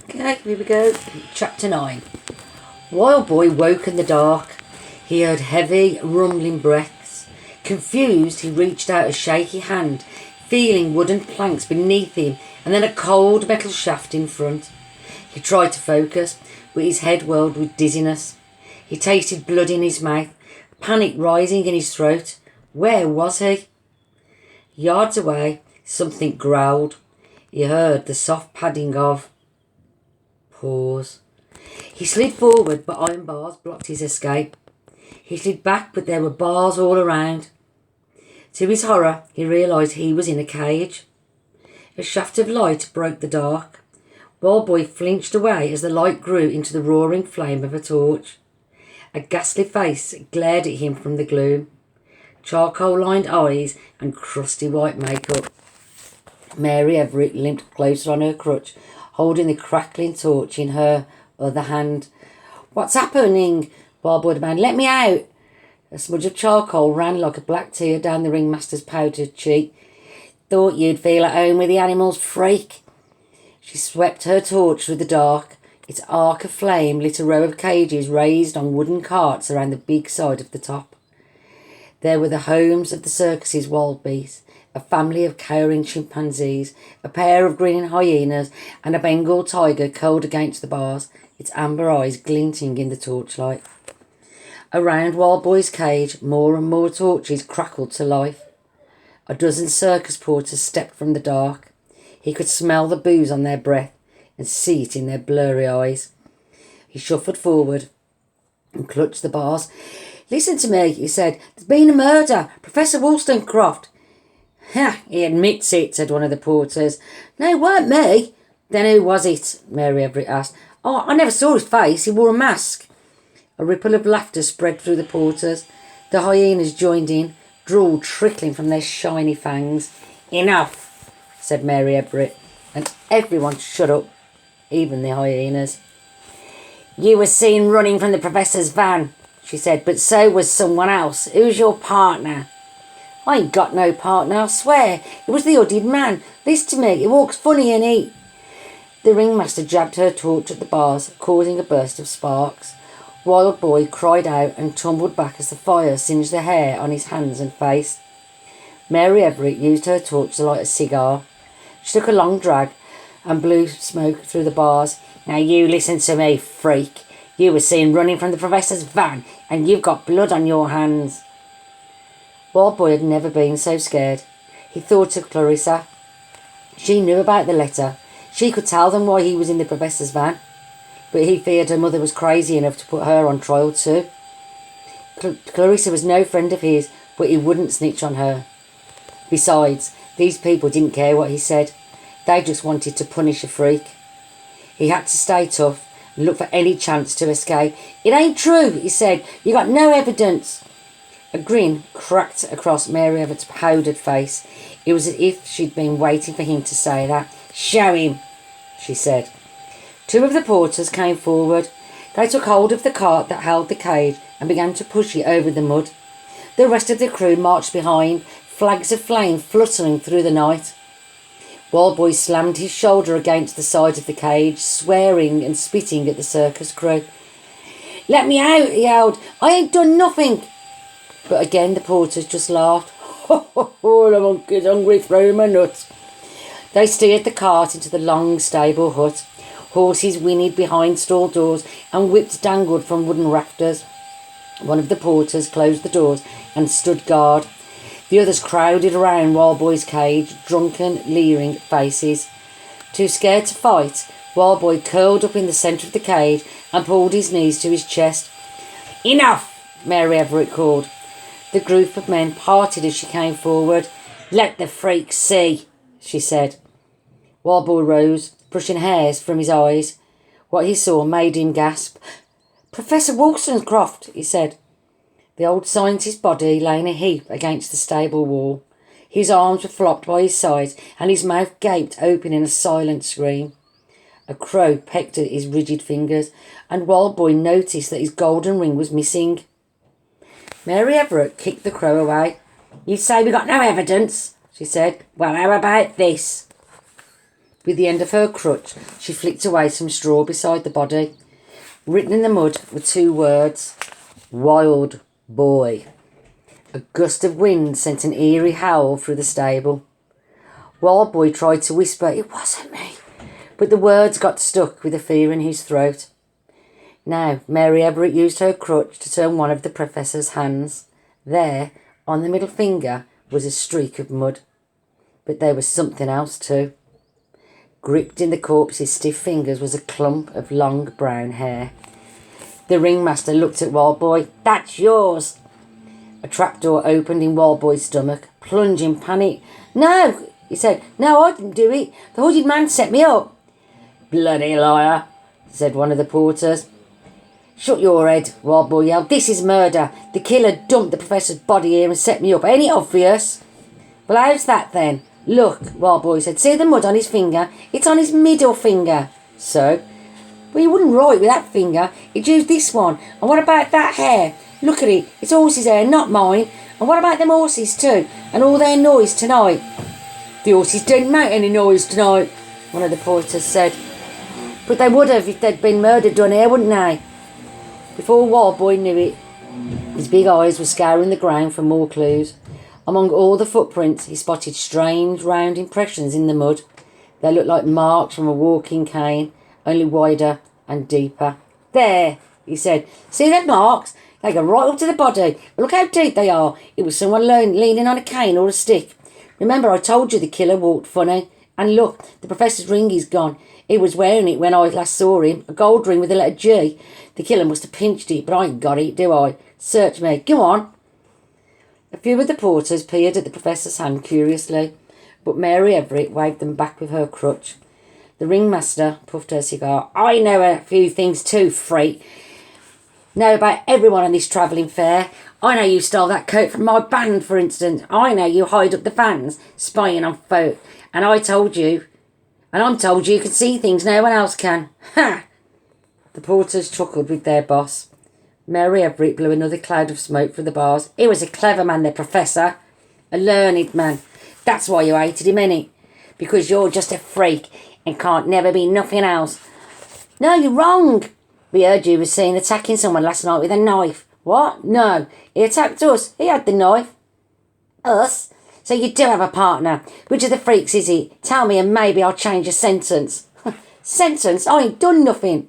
Okay, here we go. Chapter 9. Wild Boy woke in the dark. He heard heavy, rumbling breaths. Confused, he reached out a shaky hand, feeling wooden planks beneath him and then a cold metal shaft in front. He tried to focus, but his head whirled with dizziness. He tasted blood in his mouth, panic rising in his throat. Where was he? Yards away, something growled. He heard the soft padding of... Pause. He slid forward, but iron bars blocked his escape. He slid back, but there were bars all around. To his horror, he realised he was in a cage. A shaft of light broke the dark. Wild Boy flinched away as the light grew into the roaring flame of a torch. A ghastly face glared at him from the gloom. Charcoal-lined eyes and crusty white makeup. Mary Everett limped closer on her crutch, holding the crackling torch in her other hand. "What's happening?" Wild Boy demanded. "Let me out!" A smudge of charcoal ran like a black tear down the ringmaster's powdered cheek. "Thought you'd feel at home with the animals, freak." She swept her torch through the dark. Its arc of flame lit a row of cages raised on wooden carts around the big side of the top. There were the homes of the circus's wild beasts, a family of cowering chimpanzees, a pair of grinning hyenas, and a Bengal tiger curled against the bars, its amber eyes glinting in the torchlight. Around Wild Boy's cage, more and more torches crackled to life. A dozen circus porters stepped from the dark. He could smell the booze on their breath and see it in their blurry eyes. He shuffled forward and clutched the bars. "Listen to me," he said. "There's been a murder. Professor Wollstonecraft." "Ha, he admits it," said one of the porters. "No, it weren't me." "Then who was it?" Mary Everett asked. "Oh, I never saw his face. He wore a mask." A ripple of laughter spread through the porters. The hyenas joined in, drool trickling from their shiny fangs. "Enough," said Mary Everett, and everyone shut up, even the hyenas. "You were seen running from the professor's van," she said, "but so was someone else. Who's your partner?" "I ain't got no partner, I swear. It was the hooded man. Listen to me, he walks funny and he..." The ringmaster jabbed her torch at the bars, causing a burst of sparks. Wild Boy cried out and tumbled back as the fire singed the hair on his hands and face. Mary Everett used her torch to light a cigar. She took a long drag and blew smoke through the bars. "Now you listen to me, freak. You were seen running from the professor's van and you've got blood on your hands." Wild Boy had never been so scared. He thought of Clarissa. She knew about the letter. She could tell them why he was in the professor's van. But he feared her mother was crazy enough to put her on trial too. Clarissa was no friend of his, but he wouldn't snitch on her. Besides, these people didn't care what he said. They just wanted to punish a freak. He had to stay tough and look for any chance to escape. "It ain't true," he said. "You got no evidence." A grin cracked across Mary Everett's powdered face. It was as if she'd been waiting for him to say that. "Show him," she said. Two of the porters came forward. They took hold of the cart that held the cage and began to push it over the mud. The rest of the crew marched behind, flags of flame fluttering through the night. Wild Boy slammed his shoulder against the side of the cage, swearing and spitting at the circus crew. "Let me out," he yelled. "I ain't done nothing." But again the porters just laughed. "Ho, ho, ho, the monkey's hungry, throw him a nut." They steered the cart into the long stable hut. Horses whinnied behind stall doors and whips dangled from wooden rafters. One of the porters closed the doors and stood guard. The others crowded around Wild Boy's cage, drunken, leering faces. Too scared to fight, Wild Boy curled up in the centre of the cage and pulled his knees to his chest. "Enough," Mary Everett called. The group of men parted as she came forward. "Let the freak see," she said. Wild Boy rose, brushing hairs from his eyes. What he saw made him gasp. "Professor Wollstonecraft," he said. The old scientist's body lay in a heap against the stable wall. His arms were flopped by his sides and his mouth gaped open in a silent scream. A crow pecked at his rigid fingers, and Wild Boy noticed that his golden ring was missing. Mary Everett kicked the crow away. "You say we got no evidence," she said. "Well, how about this?" With the end of her crutch, she flicked away some straw beside the body. Written in the mud were 2 words: Wild Boy. A gust of wind sent an eerie howl through the stable. Wild Boy tried to whisper, "It wasn't me," but the words got stuck with the fear in his throat. Now, Mary Everett used her crutch to turn one of the professor's hands. There, on the middle finger, was a streak of mud. But there was something else too. Gripped in the corpse's stiff fingers was a clump of long brown hair. The ringmaster looked at Wild Boy. "That's yours." A trapdoor opened in Wild Boy's stomach. Plunging panic. "No," he said. "No, I didn't do it. The hooded man set me up." "Bloody liar," said one of the porters. "Shut your head," Wild Boy yelled. "This is murder. The killer dumped the professor's body here and set me up. Ain't it obvious?" "Well, how's that then?" "Look," Wild Boy said. "See the mud on his finger? It's on his middle finger." "So?" "Well, you wouldn't write with that finger. You'd use this one. And what about that hair? Look at it. It's horse's hair, not mine. And what about them horses too? And all their noise tonight?" "The horses didn't make any noise tonight," one of the porters said. "But they would have if there'd been murder done here, wouldn't they?" Before Wild Boy knew it, his big eyes were scouring the ground for more clues. Among all the footprints, he spotted strange round impressions in the mud. They looked like marks from a walking cane, only wider and deeper. "There," he said. "See them marks? They go right up to the body. But look how deep they are. It was someone leaning on a cane or a stick. Remember I told you the killer walked funny? And look, the professor's ring is gone. He was wearing it when I last saw him. A gold ring with the letter G. The killer must have pinched it, but I ain't got it, do I? Search me. Go on." A few of the porters peered at the professor's hand curiously, but Mary Everett waved them back with her crutch. The ringmaster puffed her cigar. "I know a few things too, freak. Know about everyone on this travelling fair. I know you stole that coat from my band, for instance. I know you hide up the vans, spying on folk. And I'm told you can see things no one else can. Ha!" The porters chuckled with their boss. Mary Everett blew another cloud of smoke through the bars. "He was a clever man, the professor. A learned man. That's why you hated him, innit? Because you're just a freak and can't never be nothing else." "No, you're wrong. We heard you were seen attacking someone last night with a knife." "What? No, he attacked us. He had the knife." "Us? So you do have a partner. Which of the freaks is he? Tell me and maybe I'll change your sentence." "Sentence? I ain't done nothing."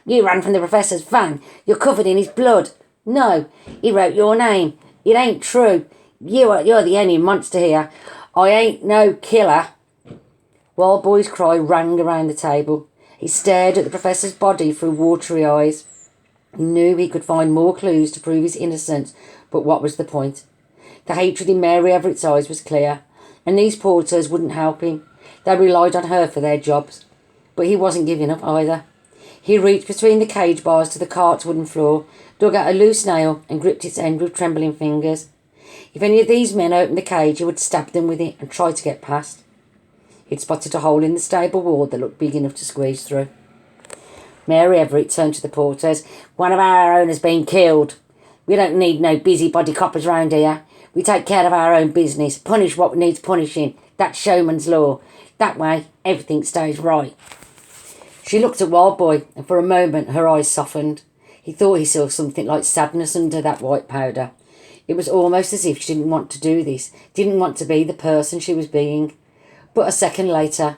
"You ran from the professor's van. You're covered in his blood." "No, he wrote your name. It ain't true. You're the only monster here. I ain't no killer." Wild Boy's cry rang around the table. He stared at the professor's body through watery eyes. He knew he could find more clues to prove his innocence, but what was the point? The hatred in Mary Everett's eyes was clear, and these porters wouldn't help him. They relied on her for their jobs. But he wasn't giving up either. He reached between the cage bars to the cart's wooden floor, dug out a loose nail and gripped its end with trembling fingers. If any of these men opened the cage, he would stab them with it and try to get past. He'd spotted a hole in the stable wall that looked big enough to squeeze through. Mary Everett turned to the porters. "One of our own has been killed. We don't need no busybody coppers round here. We take care of our own business, punish what needs punishing. That's showman's law. That way, everything stays right." She looked at Wild Boy, and for a moment her eyes softened. He thought he saw something like sadness under that white powder. It was almost as if she didn't want to do this, didn't want to be the person she was being. But a second later,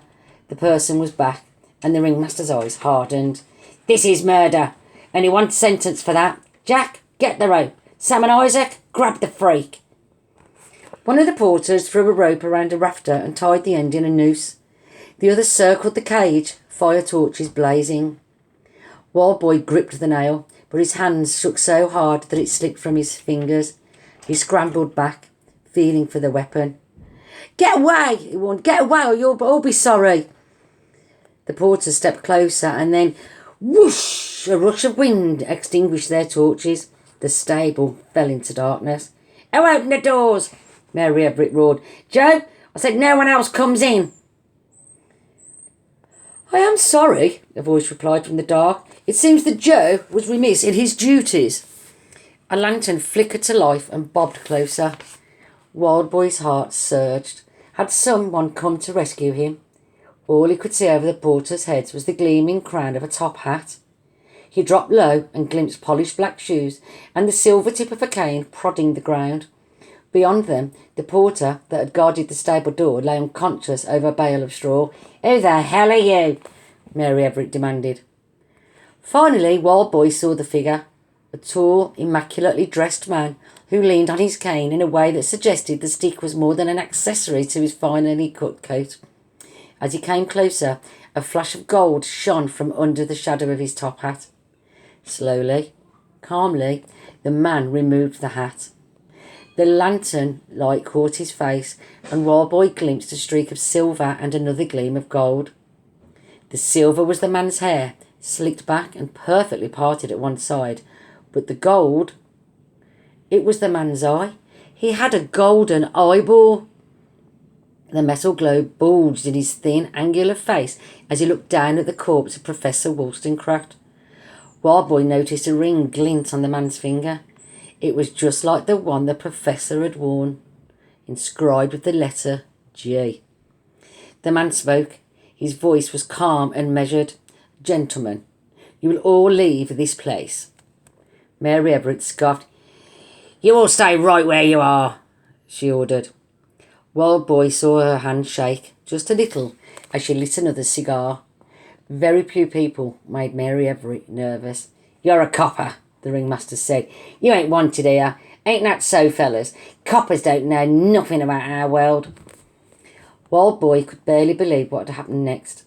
the person was back, and the ringmaster's eyes hardened. "This is murder, and he wants sentence for that. Jack, get the rope. Sam and Isaac, grab the freak." One of the porters threw a rope around a rafter and tied the end in a noose. The other circled the cage, fire torches blazing. Wild Boy gripped the nail, but his hands shook so hard that it slipped from his fingers. He scrambled back, feeling for the weapon. "Get away!" he warned. "Get away or you'll all be sorry." The porters stepped closer and then, whoosh! A rush of wind extinguished their torches. The stable fell into darkness. "Who opened the doors?" Mary Everett roared. "Joe, I said no one else comes in." "I am sorry," a voice replied from the dark. "It seems that Joe was remiss in his duties." A lantern flickered to life and bobbed closer. Wild Boy's heart surged. Had someone come to rescue him? All he could see over the porters' heads was the gleaming crown of a top hat. He dropped low and glimpsed polished black shoes and the silver tip of a cane prodding the ground. Beyond them, the porter that had guarded the stable door lay unconscious over a bale of straw. "Who the hell are you?" Mary Everett demanded. Finally, Wild Boy saw the figure, a tall, immaculately dressed man who leaned on his cane in a way that suggested the stick was more than an accessory to his finely cut coat. As he came closer, a flash of gold shone from under the shadow of his top hat. Slowly, calmly, the man removed the hat. The lantern light caught his face, and Wild Boy glimpsed a streak of silver and another gleam of gold. The silver was the man's hair, slicked back and perfectly parted at one side, but the gold, it was the man's eye. He had a golden eyeball. The metal globe bulged in his thin, angular face as he looked down at the corpse of Professor Wollstonecraft. Wild Boy noticed a ring glint on the man's finger. It was just like the one the professor had worn, inscribed with the letter G. The man spoke. His voice was calm and measured. "Gentlemen, you will all leave this place." Mary Everett scoffed. "You all stay right where you are," she ordered. Wild Boy saw her hand shake, just a little, as she lit another cigar. Very few people made Mary Everett nervous. "You're a copper," the ringmaster said. "You ain't wanted here. Ain't that so, fellas? Coppers don't know nothing about our world." Wild Boy could barely believe what had happened next.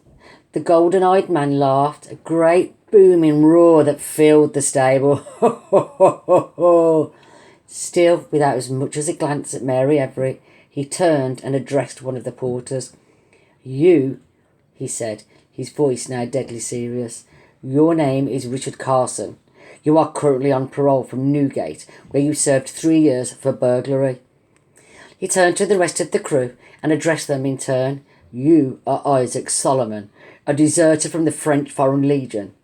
The golden-eyed man laughed, a great booming roar that filled the stable. "Ho, ho, ho, ho, ho." Still, without as much as a glance at Mary Everett, he turned and addressed one of the porters. "You," he said, his voice now deadly serious, "your name is Richard Carson. You are currently on parole from Newgate, where you served 3 years for burglary." He turned to the rest of the crew and addressed them in turn. "You are Isaac Solomon, a deserter from the French Foreign Legion.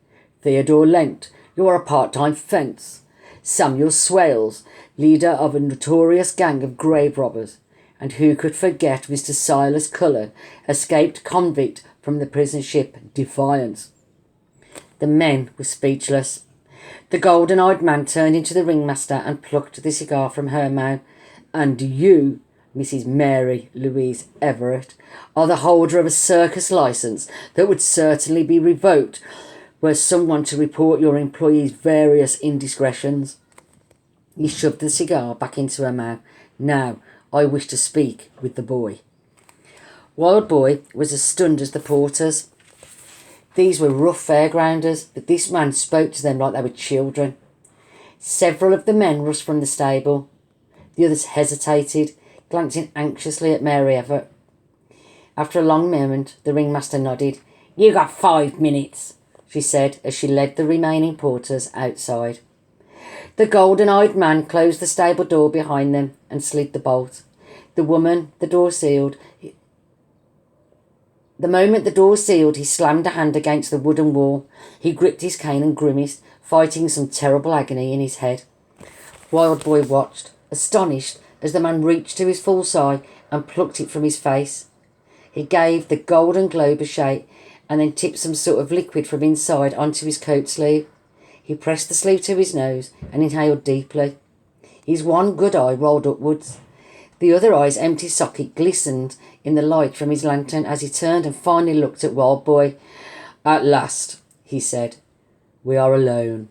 Theodore Lent, you are a part-time fence. Samuel Swales, leader of a notorious gang of grave robbers. And who could forget Mr. Silas Cullen, escaped convict from the prison ship Defiance." The men were speechless. The golden-eyed man turned into the ringmaster and plucked the cigar from her mouth. "And you, Mrs. Mary Louise Everett, are the holder of a circus licence that would certainly be revoked were someone to report your employees' various indiscretions." He shoved the cigar back into her mouth. "Now, I wish to speak with the boy." Wild Boy was as stunned as the porters. These were rough fairgrounders, but this man spoke to them like they were children. Several of the men rushed from the stable. The others hesitated, glancing anxiously at Mary Everett. After a long moment, the ringmaster nodded. "You got 5 minutes," she said as she led the remaining porters outside. The golden-eyed man closed the stable door behind them and slid the bolt. The door sealed. The moment the door sealed, he slammed a hand against the wooden wall. He gripped his cane and grimaced, fighting some terrible agony in his head. Wild Boy watched, astonished, as the man reached to his false eye and plucked it from his face. He gave the golden globe a shake and then tipped some sort of liquid from inside onto his coat sleeve. He pressed the sleeve to his nose and inhaled deeply. His one good eye rolled upwards. The other eye's empty socket glistened in the light from his lantern as he turned and finally looked at Wild Boy. "At last," he said, "we are alone."